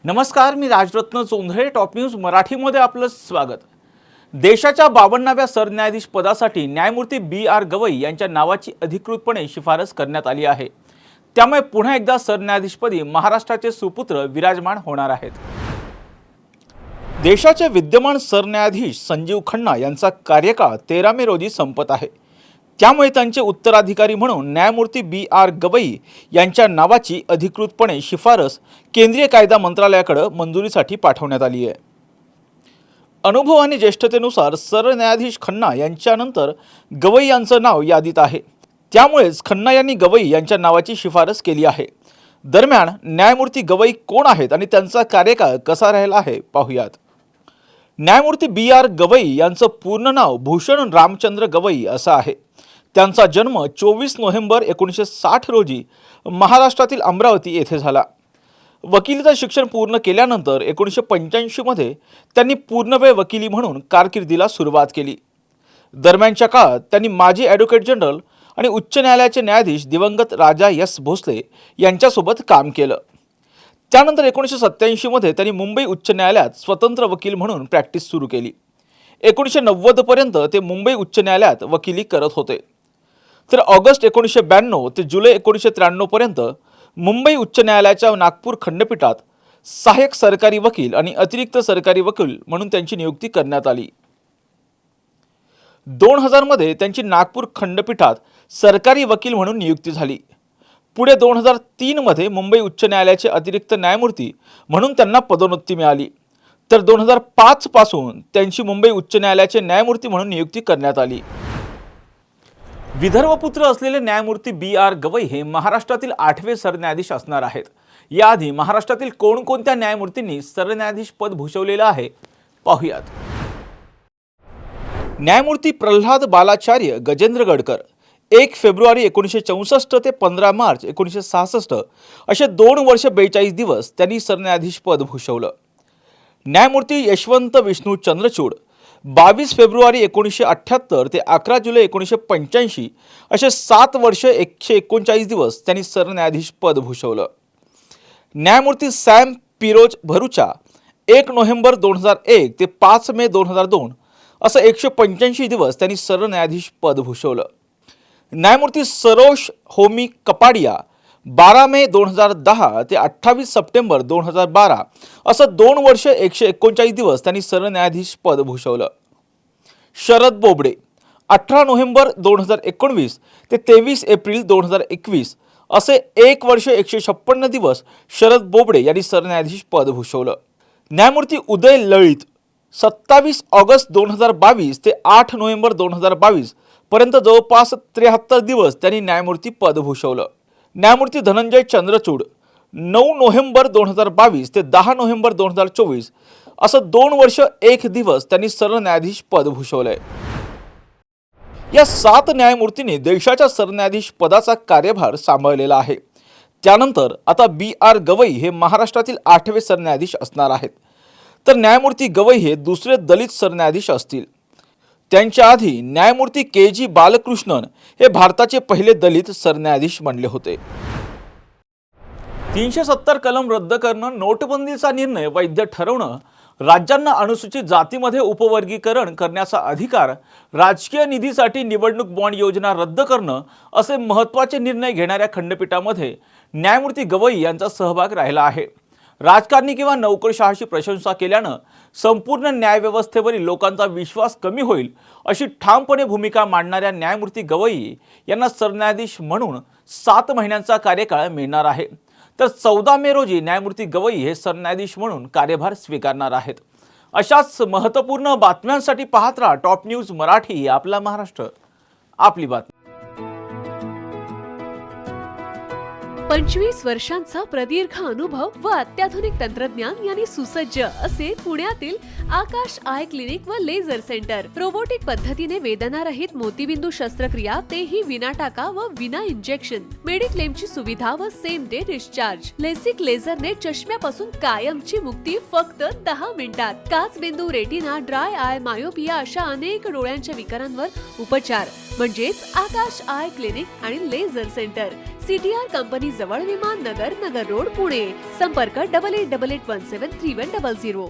नमस्कार, मी Rajratna चोंधळे. Top news मराठीमध्ये आपलं स्वागत. देशाच्या 52व्या सरन्यायाधीश पदासाठी न्यायमूर्ती बी.आर. गवई यांच्या नावाची अधिकृतपणे शिफारस करण्यात आली आहे. त्यामुळे पुन्हा एकदा सरन्यायाधीशपदी महाराष्ट्राचे सुपुत्र विराजमान होणार आहेत. देशाचे विद्यमान सरन्यायाधीश संजीव खन्ना यांचा कार्यकाळ 13 मे रोजी संपत आहे. त्यामुळे त्यांचे उत्तराधिकारी म्हणून न्यायमूर्ती बी.आर. गवई यांच्या नावाची अधिकृतपणे शिफारस केंद्रीय कायदा मंत्रालयाकडे मंजुरीसाठी पाठवण्यात आली आहे. अनुभव आणि ज्येष्ठतेनुसार सरन्यायाधीश खन्ना यांच्यानंतर गवई यांचं नाव यादीत आहे. त्यामुळेच खन्ना यांनी गवई यांच्या नावाची शिफारस केली आहे. दरम्यान न्यायमूर्ती गवई कोण आहेत आणि त्यांचा कार्यकाळ कसा राहिला आहे पाहूयात. न्यायमूर्ती बी.आर. गवई यांचं पूर्ण नाव भूषण रामचंद्र गवई असं आहे. त्यांचा जन्म 24 नोव्हेंबर 1960 रोजी महाराष्ट्रातील अमरावती येथे झाला. वकिलीचं शिक्षण पूर्ण केल्यानंतर 1985 मध्ये त्यांनी पूर्णवेळ वकिली म्हणून कारकिर्दीला सुरुवात केली. दरम्यानच्या काळात त्यांनी माजी ॲडव्होकेट जनरल आणि उच्च न्यायालयाचे न्यायाधीश दिवंगत राजा एस भोसले यांच्यासोबत काम केलं. त्यानंतर 1987 मध्ये त्यांनी मुंबई उच्च न्यायालयात स्वतंत्र वकील म्हणून प्रॅक्टिस सुरू केली. 1990 पर्यंत ते मुंबई उच्च न्यायालयात वकिली करत होते. तर ऑगस्ट 1992 ते जुलै 1993 पर्यंत मुंबई उच्च न्यायालयाच्या नागपूर खंडपीठात सहाय्यक सरकारी वकील आणि अतिरिक्त सरकारी वकील म्हणून त्यांची नियुक्ती करण्यात आली. 2000 मध्ये त्यांची नागपूर खंडपीठात सरकारी वकील म्हणून नियुक्ती झाली. पुढे 2003 मध्ये मुंबई उच्च न्यायालयाचे अतिरिक्त न्यायमूर्ती म्हणून त्यांना पदोन्नती मिळाली. तर 2005 पासून त्यांची मुंबई उच्च न्यायालयाचे न्यायमूर्ती म्हणून नियुक्ती करण्यात आली. विदर्भपुत्र असलेले न्यायमूर्ती बी.आर. गवई हे महाराष्ट्रातील 8वे सरन्यायाधीश असणार आहेत. याआधी महाराष्ट्रातील कोणकोणत्या न्यायमूर्तींनी सरन्यायाधीश पद भूषवलेलं आहे पाहूयात. न्यायमूर्ती प्रल्हाद बालाचार्य गजेंद्र गडकर 1 फेब्रुवारी 1964 ते 15 मार्च 1966 असे 2 वर्ष 42 दिवस त्यांनी सरन्यायाधीश पद भूषवलं. न्यायमूर्ती यशवंत विष्णू चंद्रचूड 22 फेब्रुवारी 1978 ते 11 जुलै 1985 असे 7 वर्ष 139 दिवस त्यांनी सरन्यायाधीश पद भूषवलं. न्यायमूर्ती सॅम पिरोज भरूचा 1 नोव्हेंबर 2001 ते 5 मे 2002 असं 185 दिवस त्यांनी सरन्यायाधीश पद भूषवलं. न्यायमूर्ती सरोश होमी कपाडिया 12 मे 2010 ते 28 सप्टेंबर 2012 असं 2 वर्ष 139 दिवस त्यांनी सरन्यायाधीश पद भूषवलं. शरद बोबडे 18 नोव्हेंबर 2019 ते 23 एप्रिल 2021 असे 1 वर्ष 156 दिवस शरद बोबडे यांनी सरन्यायाधीश पद भूषवलं. न्यायमूर्ती उदय लळित 27 ऑगस्ट 2022 ते 8 नोव्हेंबर 2022 पर्यंत जवळपास 73 दिवस त्यांनी न्यायमूर्ती पद भूषवलं. न्यायमूर्ती धनंजय चंद्रचूड 9 नोव्हेंबर 2022 ते 10 नोव्हेंबर 2024 असं 2 वर्ष 1 दिवस त्यांनी सरन्यायाधीश पद भूषवलंय. या 7 न्यायमूर्तींनी देशाच्या सरन्यायाधीश पदाचा कार्यभार सांभाळलेला आहे. त्यानंतर आता बी.आर. गवई हे महाराष्ट्रातील 8वे सरन्यायाधीश असणार आहेत. तर न्यायमूर्ती गवई हे दुसरे दलित सरन्यायाधीश असतील. त्यांच्या आधी न्यायमूर्ती के.जी. बालकृष्णन हे भारताचे पहिले दलित सरन्यायाधीश बनले होते. 370 कलम रद्द करणं, नोटबंदीचा निर्णय वैध ठरवणं, राज्यांना अनुसूचित जातीमध्ये उपवर्गीकरण करण्याचा अधिकार, राजकीय निधीसाठी निवडणूक बॉन्ड योजना रद्द करणं असे महत्त्वाचे निर्णय घेणाऱ्या खंडपीठामध्ये न्यायमूर्ती गवई यांचा सहभाग राहिला आहे. राजकारणी किंवा नोकरशहाची प्रशंसा केल्यानं संपूर्ण न्यायव्यवस्थेवरील लोकांचा विश्वास कमी होईल अशी ठामपणे भूमिका मांडणाऱ्या न्यायमूर्ती गवई यांना सरन्यायाधीश म्हणून 7 महिन्यांचा कार्यकाळ मिळणार आहे. तर 14 मे रोजी न्यायमूर्ती गवई हे सरन्यायाधीश म्हणून कार्यभार स्वीकारणार आहेत. अशाच महत्त्वपूर्ण बातम्यांसाठी पाहत राहा टॉप न्यूज मराठी. आपला महाराष्ट्र, आपली बातमी. 25 वर्षांचा प्रदीर्घ अनुभव व अत्याधुनिक तंत्रज्ञान यांनी सुसज्ज असे पुण्यातील आकाश आय क्लिनिक व लेझर सेंटर. रोबोटिक पद्धतीने वेदनारहित मोतीबिंदू शस्त्रक्रिया, तेही विना टाका व विना इंजेक्शन. मेडिक्लेमची सुविधा व सेम डे डिस्चार्ज. लेसिक लेझरने चष्म्यापासून कायमची मुक्ती फक्त 10 मिनिटात. काचबिंदू, रेटिना, ड्राय आय, मायोपिया अशा अनेक डोळ्यांच्या विकारांवर उपचार म्हणजेच आकाश आय क्लिनिक आणि लेझर सेंटर. CTR कंपनी जवळ विमान नगर, नगर रोड, पुणे. संपर्क 8888173100.